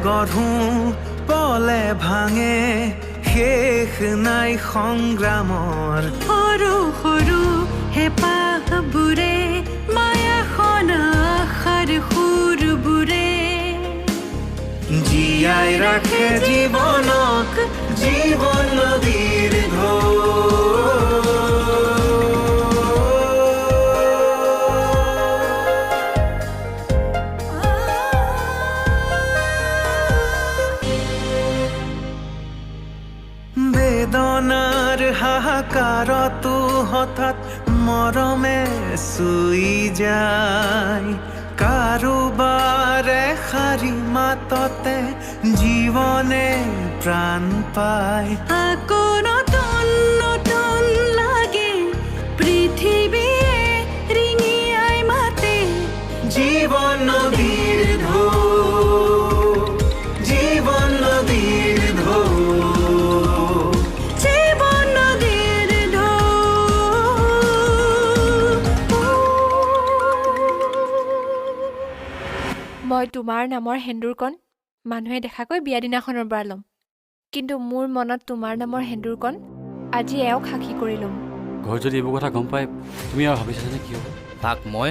গঢ়ো পলে ভাঙে শেষ নাই সংগ্ৰামৰ সৰু সৰু হেঁপাহবোৰে মায়াখন আশাৰ সুৰবোৰে জীয়াই ৰাখে জীৱনক জীৱন নদীৰ ঢৌ বেদনাৰ হাহাকাৰতো হঠাৎ মৰমে চুই যায় কাৰোবাৰ এষাৰি মাততে জীৱনে প্ৰাণ পায় আকৌ নতুন নতুন লাগে পৃথিৱীয়ে ৰিঙিয়াই মাতে জীৱন নদীৰ ঢৌ জীৱন নদীৰ ঢৌ জীৱন নদীৰ ঢৌ মই তোমাৰ নামৰ সেন্দুৰকণ মানুহে দেখাকৈ বিয়া দিনাখনৰ পৰা ল'ম কিন্তু মোৰ মনত তোমাৰ নামৰ সেন্দুৰকণ আজি এওঁক সাক্ষী কৰি ল'ম ঘৰ যদি এইবোৰ কথা গম পাই তুমি আৰু ভাবিছানে কি হ'ব তাক মই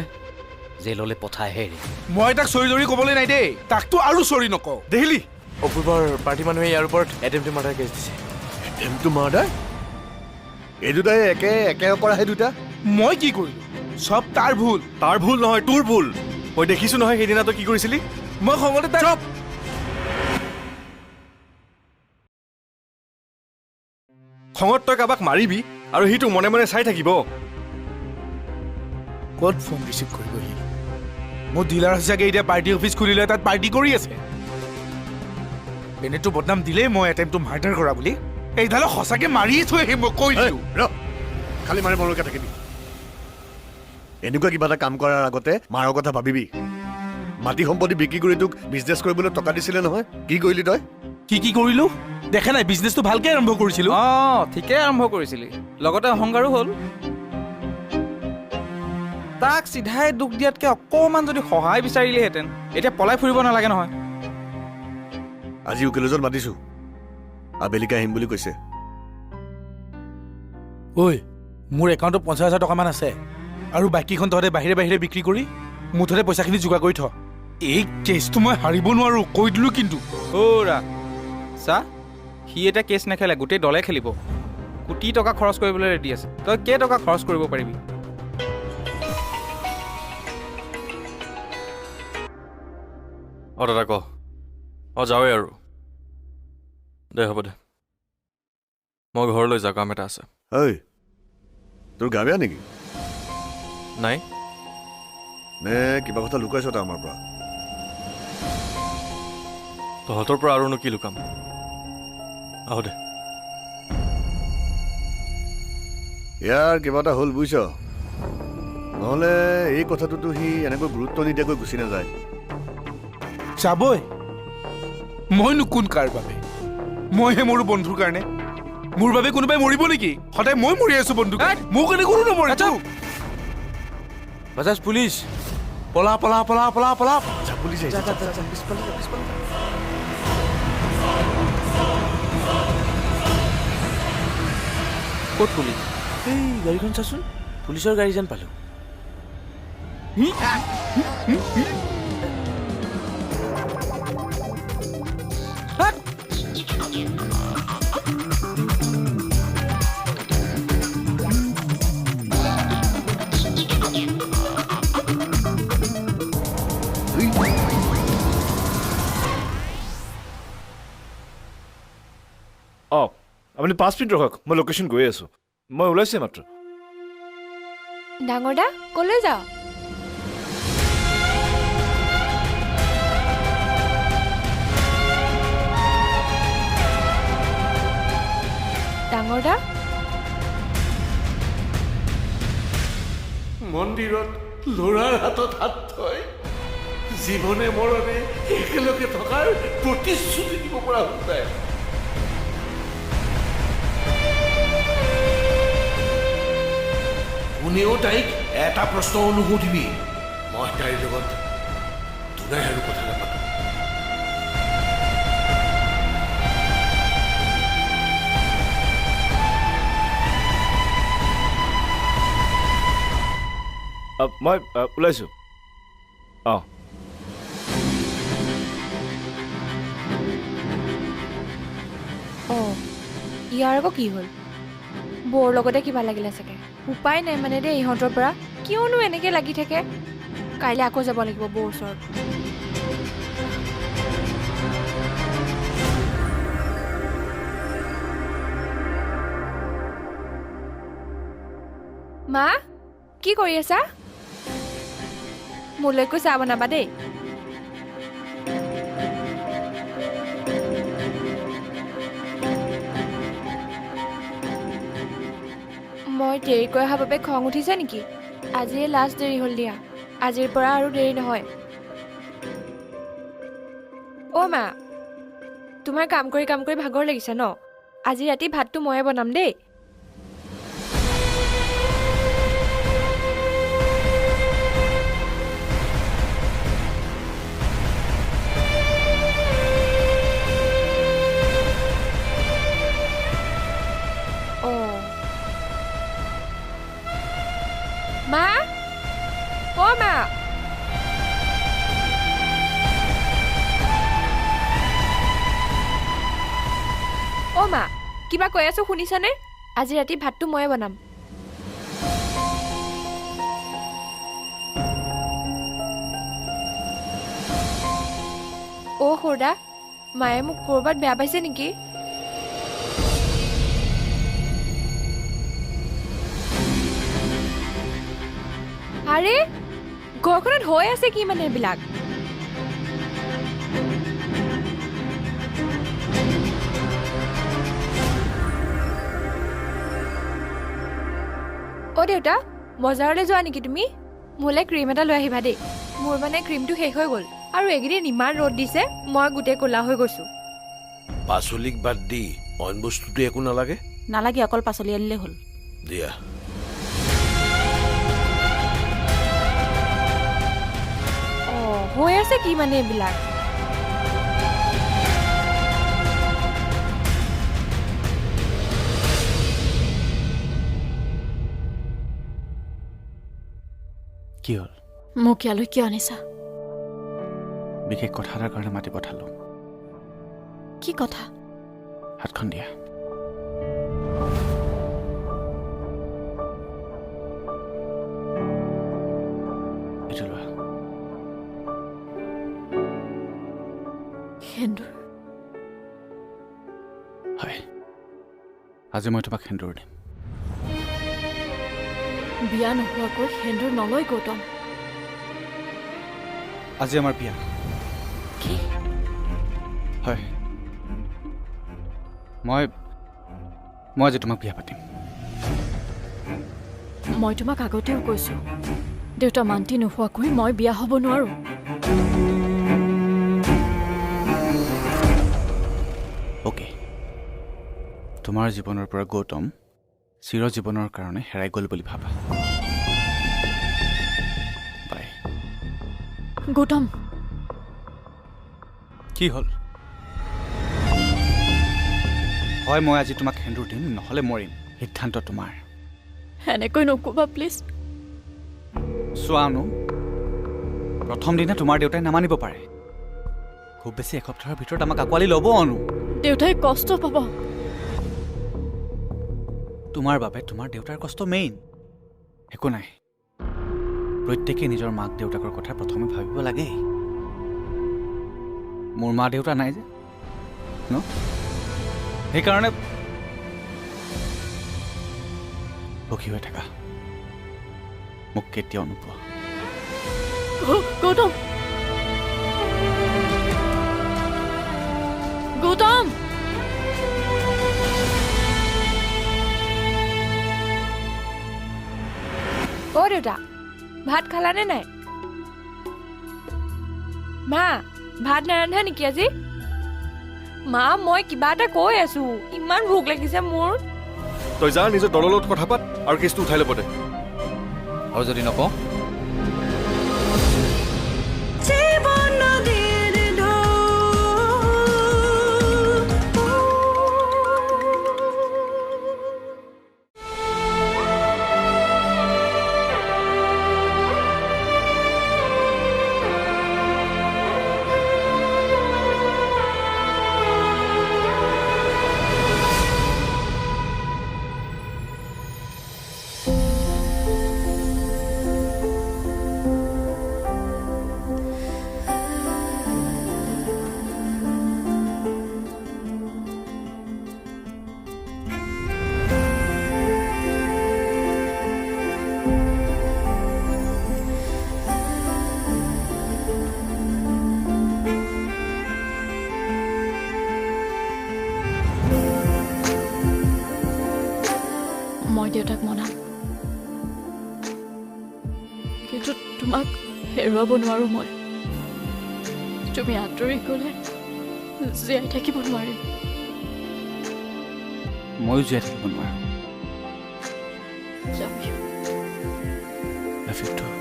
জেললৈ পঠাইহে এৰিম মই তাক চৰি ধৰি ক'বলৈ নাই দেই তাকতো আৰু চৰি নকওঁ দেখিলি অপূৰ্বৰ পাৰ্টি মানুহে ইয়াৰ ওপৰত এটেম্পটো মাৰ্ডাৰ কেছ দিছে এটেম্পটো মাৰ্ডাৰ এই দুটাই একে কৰা সেই দুটা মই কি কৰিলোঁ চব তাৰ ভুল নহয় তোৰ ভুল মই দেখিছো নহয় সেইদিনা তই কি কৰিছিলি মই খঙতে তাক খঙত তই কাৰোবাক মাৰিবি আৰু সিটো মনে মনে চাই থাকিব ক'ত ফোন ৰিচিভ কৰিব সি মোৰ ডিলাৰ চাগে এতিয়া পাৰ্টি অফিচ খুলিলে তাত পাৰ্টি কৰি আছে এনেতো বদনাম দিলেই মই এটেম্পটো মাৰ্ডাৰ কৰা বুলি এইডালক সঁচাকে মাৰিয়ে থৈ আহিম মই কৈ দিলোঁ খালি মাৰি মৰকে থাকিবি এনেকুৱা কিবা এটা কাম কৰাৰ আগতে মাৰৰ কথা ভাবিবি মাটি সম্পত্তি বিক্ৰী কৰি তোক বিজনেছ কৰিবলৈ টকা দিছিলে নহয় কি কৰিলি তই কি কৰিলোঁ দেখা নাই বিজনেছটো ভালকে আৰম্ভ কৰিছিলোঁ ঠিকেই আৰম্ভ কৰিছিলি লগতে অহংকাৰো হ'ল তাক চিধাই দুখ দিয়াতকৈ অকণমান যদি সহায় বিচাৰিলেহেঁতেন এতিয়া পলাই ফুৰিব নালাগে নহয় আজি উকিলজন মাতিছো আবেলিকে আহিম বুলি কৈছে ঐ মোৰ একাউণ্টত 50,000 টকামান আছে আৰু বাকীখন তহঁতে বাহিৰে বাহিৰে বিক্ৰী কৰি মুঠতে পইচাখিনি যোগাৰ কৰি থ এই কেছটো মই হাৰিব নোৱাৰো কৈ দিলো কিন্তু ৰা চা সি এটা কেছ নেখেলে গোটেই দলে খেলিব কোটি টকা খৰচ কৰিবলৈ ৰেডি আছে তই কেইটকা খৰচ কৰিব পাৰিবি দাদা ক যাওঁৱেই আৰু দে হ'ব দে মই ঘৰলৈ যাওঁ কাম এটা আছে ঐ তোৰ গা বেয়া নেকি নাই নে কিবা কথা লুকাইছ তই আমাৰ পৰা তহঁতৰ পৰা আৰুনো কি লুকাম আহ দে ইয়াৰ কিবা এটা হ'ল বুজিছ নহ'লে এই কথাটোতো সি এনেকৈ গুৰুত্ব নিদিয়াকৈ গুচি নাযায় যাবই মইনো কোন কাৰ বাবে মইহে মোৰো বন্ধুৰ কাৰণে মোৰ বাবে কোনোবাই মৰিব নেকি সদায় মই মৰি আছো বন্ধু মোৰ কাৰণে কোনো নমৰে বাজাজ পুলিচ পলা পলা পলা পলা পলা পুলিচ ক'ত পুলিচ এই গাড়ীখন চাচোন পুলিচৰ গাড়ী যেন পালো আপুনি 5 মিনিট ৰখক মই লোকেশ্যন গৈ আছো মই ওলাইছে মাত্ৰ ডাঙৰ দা ক'লৈ যাওঁ ডাঙৰ দা মন্দিৰত ল'ৰাৰ হাতত হাত থৈ জীৱনে মৰণে একেলগে থকাৰ প্ৰতিশ্ৰুতি দিব পৰা হ'ল তাই কোনেও তাইক এটা প্ৰশ্ন নুসুধিবি মই তাইৰ লগত দুনাই আৰু কথা নাপাতো মই ওলাইছোঁ অঁ অঁ ইয়াৰ আকৌ কি হ'ল বৌৰ লগতে কিবা লাগিলে চাগে উপায় নাই মানে দেই ইহঁতৰ পৰা কিয়নো এনেকৈ লাগি থাকে কাইলৈ আকৌ যাব লাগিব বৌৰ ওচৰত মা কি কৰি আছা মোলৈকো চাহ বনাবা দেই মই দেৰিকৈ অহাৰ বাবে খং উঠিছে নেকি আজিয়ে লাষ্ট দেৰি হ'ল দিয়া আজিৰ পৰা আৰু দেৰি নহয় অ' মা তোমাৰ কাম কৰি ভাগৰ লাগিছে ন আজি ৰাতি ভাতটো ময়ে বনাম দেই মা অ' মা অ' মা কিবা কৈ আছো শুনিছানে আজি ৰাতি ভাতটো ময়ে বনাম অ' খুড়দা মায়ে মোক ক'ৰবাত বেয়া পাইছে নেকি আৰে ঘৰখনত হৈ আছে কি মানে এইবিলাক অ' দেউতা বজাৰলৈ যোৱা নেকি তুমি মোলৈ ক্ৰীম এটা লৈ আহিবা দেই মোৰ মানে ক্ৰীমটো শেষ হৈ গ'ল আৰু এইকেইদিন ইমান ৰ'দ দিছে মই গোটেই ক'লা হৈ গৈছো পাচলিক বাদ দি অইন বস্তুটো একো নালাগে নালাগে অকল পাচলি আনিলে হ'ল দিয়া অ' হৈ আছে কি মানে এইবিলাক কি হ'ল মোক ইয়ালৈ কিয় আনিছা বিশেষ কথা এটাৰ কাৰণে মাতি পঠালোঁ কি কথা হাতখন দিয়া এইটো লোৱা সেন্দুৰ হয় আজি মই তোমাক সেন্দুৰ দিম বিয়া নোহোৱাকৈ সেন্দুৰ নলয় গৌতম আজি আমাৰ বিয়া কি হয় মই আজি তোমাক বিয়া পাতিম মই তোমাক আগতেও কৈছো দেউতা মান্তি নোহোৱাকৈ মই বিয়া হ'ব নোৱাৰো অ'কে তোমাৰ জীৱনৰ পৰা গৌতম চিৰ জীৱনৰ কাৰণে হেৰাই গ'ল বুলি ভাবা বাই গৌতম কি হ'ল হয় মই আজি তোমাক সেন্দুৰ দিম নহ'লে মৰিম সিদ্ধান্ত তোমাৰ এনেকৈ নকবা প্লিজ চোৱা আনো প্ৰথম দিনা তোমাৰ দেউতাই নামানিব পাৰে খুব বেছি এসপ্তাহৰ ভিতৰত আমাক আঁকোৱালি ল'ব আনো দেউতাই কষ্ট পাব তোমাৰ বাবে তোমাৰ দেউতাৰ কষ্ট মেইন একো নাই প্ৰত্যেকেই নিজৰ মাক দেউতাকৰ কথা প্ৰথমে ভাবিব লাগেই মোৰ মা দেউতা নাই যে ন সেইকাৰণে সুখী হৈ থাকা মোক কেতিয়াও নোপোৱা গৌতম গৌতম অ' দেউতা ভাত খালানে নাই মা ভাত নাৰান্ধা নেকি আজি মা মই কিবা এটা কৈ আছো ইমান ভোক লাগিছে মোৰ তই যা নিজৰ দলৰ লগত কথা পাত আৰু কেছটো উঠাই ল'ব দে আৰু যদি নকওঁ জীৱন নদীৰ ঢৌ হেৰুৱাব নোৱাৰো মই। তুমি আঁতৰি গ'লে জীয়াই থাকিব নোৱাৰিম। ময়ো জীয়াই থাকিব নোৱাৰোঁ। Love you. Love you too.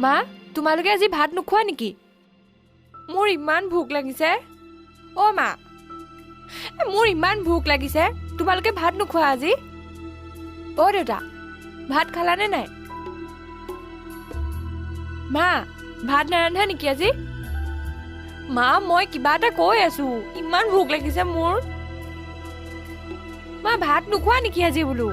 মা, তোমালোকে আজি ভাত নোখোৱা নেকি? মোৰ ইমান ভোক লাগিছে। অ' মা, মোৰ ইমান ভোক লাগিছে। তোমালোকে ভাত নোখোৱা আজি? অ' দেউতা, ভাত খালানে নাই? মা, ভাত নাৰান্ধা নেকি আজি? মা, মই কিবা এটা কৈ আছো। ইমান ভোক লাগিছে মোৰ। মা, ভাত নোখোৱা নেকি আজি বোলো?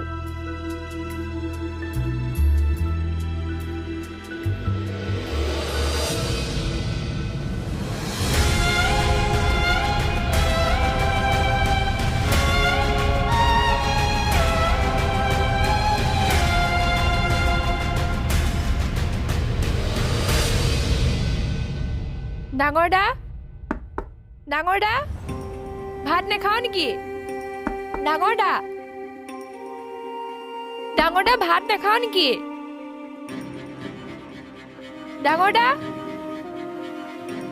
ডাঙৰ দা, ডাঙৰ দা, ভাত নাখাও নেকি? ডাঙৰ দা, ডাঙৰ দা, ভাত নাখাও নেকি? ডাঙৰ দা,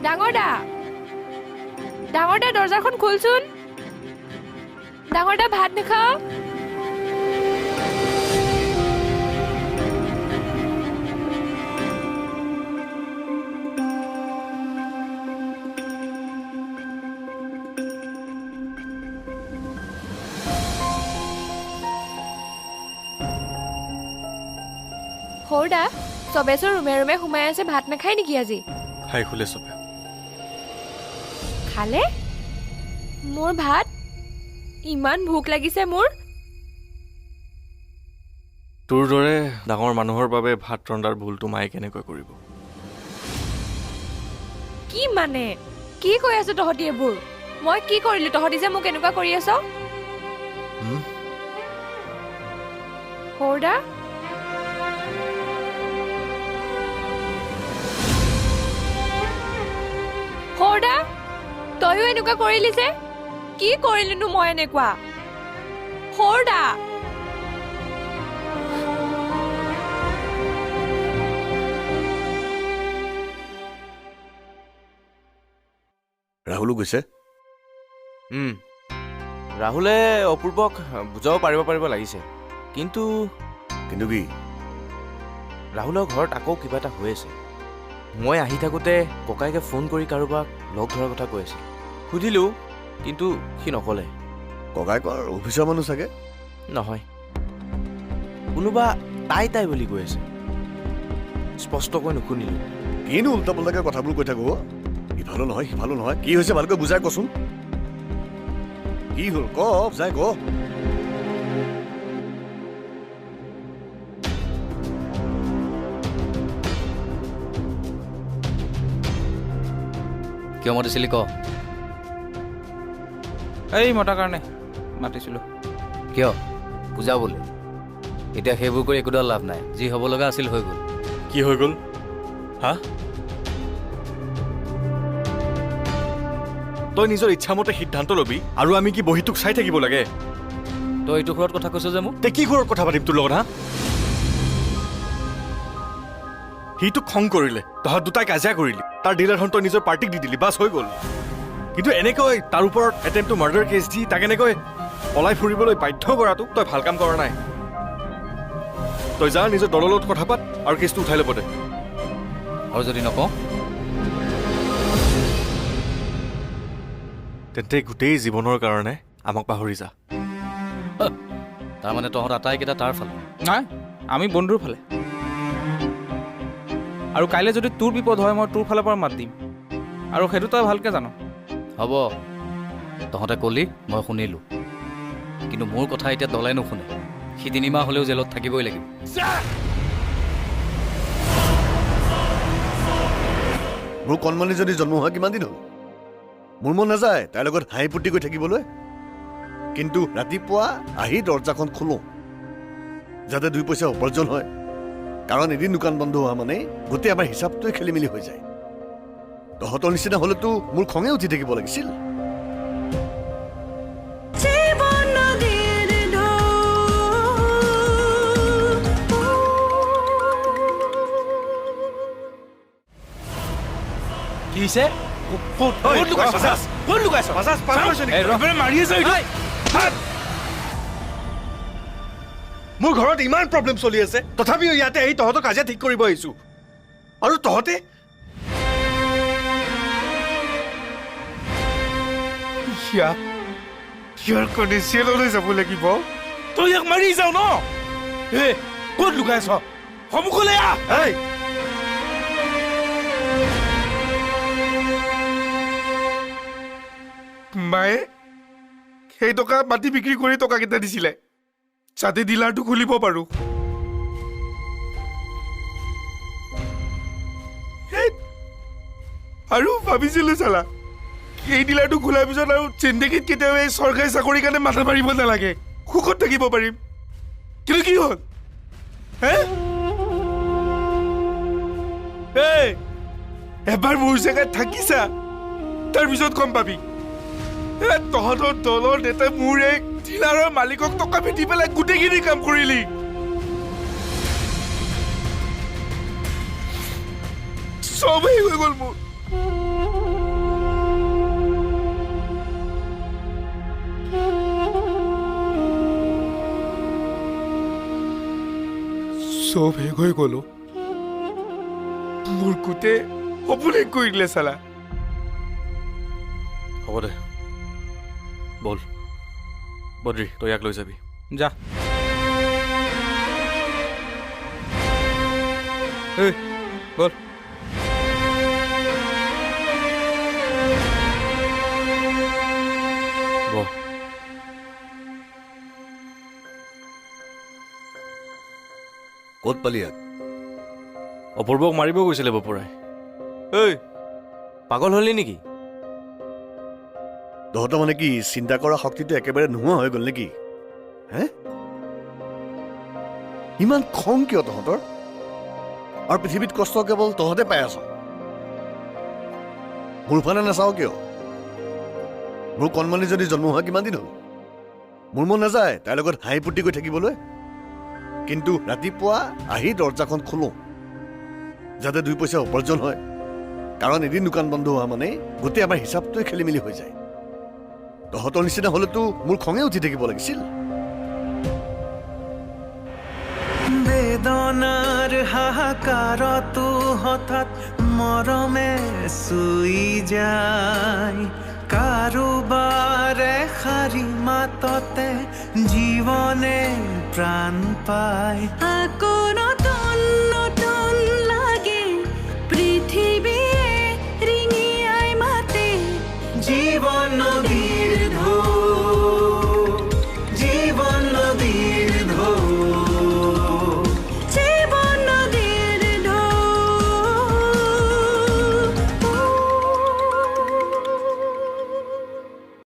ডাঙৰ দা, ডাঙৰ দা, দৰ্জাখন খোলচোন। ডাঙৰ দা, ভাত নাখাও? সৰুদা, চবেচোন ৰুমে ৰুমে সোমাই আছে, ভাত নাখায় নেকি আজি? খাই খুলে চবে। খালে? মোৰ ভাত? ইমান ভোক লাগিছে মোৰ। তোৰ দৰে ডাঙৰ মানুহৰ বাবে ভাত ৰন্ধাৰ ভুলটো মায়ে কেনেকৈ কৰিব? কি মানে? কি কৈ আছ তহঁতি এইবোৰ? মই কি কৰিলো তহঁতি যে মোক এনেকুৱা কৰি আছ? সৰুদা, সৰুদা, তইও এনেকুৱা কৰিলি যে? কি কৰিলিনো মই এনেকুৱা? সৰুদা, ৰাহুলো গৈছে? ৰাহুলে অপূৰ্বক বুজাব পাৰিব লাগিছে, কিন্তু কিন্তু কি? ৰাহুলৰ ঘৰত আকৌ কিবা এটা হৈ আছে। মই আহি থাকোঁতে ককাইকে ফোন কৰি কাৰোবাক লগ ধৰাৰ কথা কৈ আছিল। সুধিলোঁ, কিন্তু সি নক'লে। ককাইকৰ অফিচৰ মানুহ চাগে? নহয়, কোনোবা তাই বুলি কৈ আছে। স্পষ্টকৈ নুশুনিলোঁ। কিনো উল্টা পুল্টাকে কথাবোৰ কৈ থাকো? ইফালো নহয় সিফালো নহয়, কি হৈছে ভালকৈ বুজাই কচোন। কি হ'ল ক, বুজাই ক। কিয় মাতিছিলি ক? এই মতাৰ কাৰণে মাতিছিলোঁ। কিয়? বুজাবলৈ। এতিয়া সেইবোৰ কৰি একোডাল লাভ নাই। যি হ'ব লগা আছিল হৈ গ'ল। কি হৈ গ'ল? হা? তই নিজৰ ইচ্ছামতে সিদ্ধান্ত ল'বি আৰু আমি কি বহি তোক চাই থাকিব লাগে? তই এইটো ঘৰত কথা কৈছ যে মোক? তে কি ঘৰত কথা পাতিম তোৰ লগত? হা? সি তোক খং কৰিলে, তহঁত দুটাই কাজিয়া কৰিলি, তাৰ ডিলাৰখন তই নিজৰ পাৰ্টিক দি দিলি, বাছ হৈ গ'ল। কিন্তু এনেকৈ তাৰ ওপৰত এটেম্প টু মাৰ্ডাৰ কেছ দি তাক এনেকৈ পলাই ফুৰিবলৈ বাধ্য কৰাটো তই ভাল কাম কৰা নাই। তই যা নিজৰ দলৰ লগত কথা পাত আৰু কেছটো উঠাই ল'ব দে। আৰু যদি নকওঁ? তেন্তে গোটেই জীৱনৰ কাৰণে আমাক পাহৰি যা। তাৰমানে তহঁত আটাইকেইটা তাৰ ফালে? নাই, আমি বন্ধুৰ ফালে। আৰু কাইলৈ যদি তোৰ বিপদ হয়, মই তোৰ ফালৰ পৰা মাত দিম। আৰু সেইটো তই ভালকৈ জানো। হ'ব, তহঁতে ক'লি, মই শুনিলোঁ। কিন্তু মোৰ কথা এতিয়া দলে নুশুনে। সি 3 মাহ হ'লেও জেলত থাকিবই লাগিব। মোৰ কণমানি যদি জন্ম হোৱা কিমান দিন হ'ল? মোৰ মন নাযায় তাইৰ লগত হাঁহি ফূৰ্তি কৰি থাকিবলৈ। কিন্তু ৰাতিপুৱা আহি দৰ্জাখন খোলো, যাতে 2 পইচা উপাৰ্জন হয়। কাৰণ এদিন দোকান বন্ধ হোৱা মানে গোটেই আমাৰ হিচাপটোৱে খেলি মেলি হৈ যায়। তহঁতৰ নিচিনা হ'লেতো মোৰ খঙে উঠি থাকিব লাগিছিল। দিছে ক'ত লুকাইছ ক'ত লুকাইছ মাৰি আছ মোৰ ঘৰত ইমান প্ৰব্লেম চলি আছে তথাপিও ইয়াতে আহি তহঁতক কাজিয়া ঠিক কৰিব আহিছো আৰু তহঁতে ইয়াৰ কাৰণে জেললৈ যাব লাগিব তই ইয়াক মাৰি যাওঁ ন ক'ত লুকাইছ সন্মুখলৈ আহ মায়ে সেই টকা মাটি বিক্ৰী কৰি টকাকেইটা দিছিলে যাতে ডিলাৰটো খুলিব পাৰো আৰু ভাবিছিলো চালা এই ডিলাৰটো খোলাৰ পিছত আৰু জিন্দগীত কেতিয়াও এই চৰকাৰী চাকৰিৰ কাৰণে মাথা মাৰিব নালাগে সুখত থাকিব পাৰিম কিন্তু কি হ'ল এবাৰ মোৰ জেগাত থাকিছা তাৰপিছত গম পাবি তহঁতৰ দলৰ নেতা মোৰ এই ডিলাৰৰ মালিকক টকা ভেটি পেলাই গোটেইখিনি কাম কৰিলি চবেই হৈ গ'ল মোৰ চব শেষ হৈ গ'লো মোৰ গোটেই সপোনে কৰি দিলে চালা হ'ব দে বল বদ্ৰী তই ইয়াক লৈ যাবি যা বল ক'ত পালি ইয়াত অপূৰ্বক মাৰিব গৈছিলে বপুৰাই ঐ পাগল হ'লি নেকি তহঁতৰ মানে কি চিন্তা কৰা শক্তিটো একেবাৰে নোহোৱা হৈ গ'ল নেকি হে ইমান খং কিয় তহঁতৰ আৰু পৃথিৱীত কষ্ট কেৱল তহঁতে পাই আছ মোৰ ফালে নাচাওঁ কিয় মোৰ কণমানি যদি জন্ম হোৱা কিমান দিন হ'ল মোৰ মন নাযায় তাইৰ লগত হাঁহি ফূৰ্তি কৰি থাকিবলৈ কিন্তু ৰাতিপুৱা আহি দৰ্জাখন খোলো যাতে 2 পইচা উপাৰ্জন হয় কাৰণ এদিন দোকান বন্ধ হোৱা মানে গোটেই আমাৰ হিচাপটোৱে খেলি মেলি হৈ যায় তহঁতৰ নিচিনা হ'লেতো মোৰ খঙে উঠি থাকিব লাগিছিল বেদনাৰ হাহাকাৰতো হঠাৎ মৰমে চুই যায় কাৰোবাৰে শাৰী মাততে জীৱনে প্ৰাণ পায় আকৌ নতুন নতুন লাগে পৃথিৱীয়ে ৰিঙিয়াই মাতে জীৱন নদীৰ